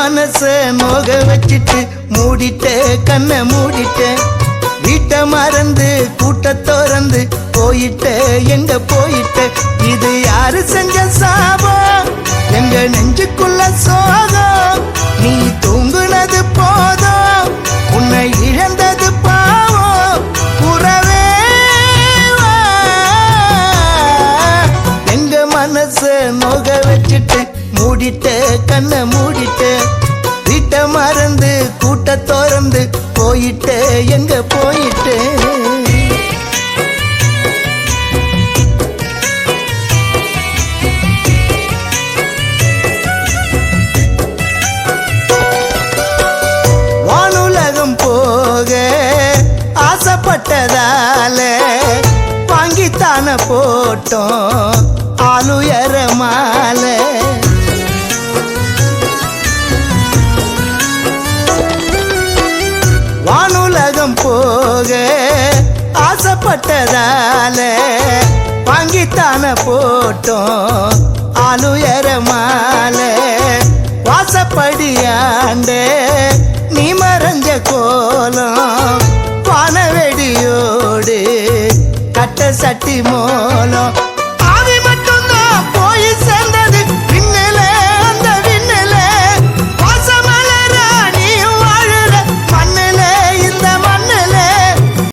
மனச நோக வச்சிட்டு மூடிட்ட கண்ணை மூடிட்ட வீட்டை மறந்து கூட்ட திறந்து போயிட்ட எங்க போயிட்ட இது யாரு செஞ்ச சாபம் எங்க நெஞ்சுக்குள்ள சோகம் நீ தூங்குனது போதும் உன்னை இழந்தது பாவம் உறவே எங்க மனச நோக வச்சிட்டு மூடிட்ட கண்ணை மூடிட்ட வீட்டை மறந்து கூட்ட திறந்து போயிட்ட எங்க போயிட்ட வானுலகம் போக ஆசைப்பட்டதால வாங்கித்தான போட்டோம் ஆளுயர மாலை வானுலகம் போக ஆசைப்பட்டதால வாங்கித்தான போட்டோம் ஆளுயர மாலை வாசப்படியாண்ட நீ மறைஞ்ச கோலம் வானவெடியோடு கட்ட சட்டி மோலம்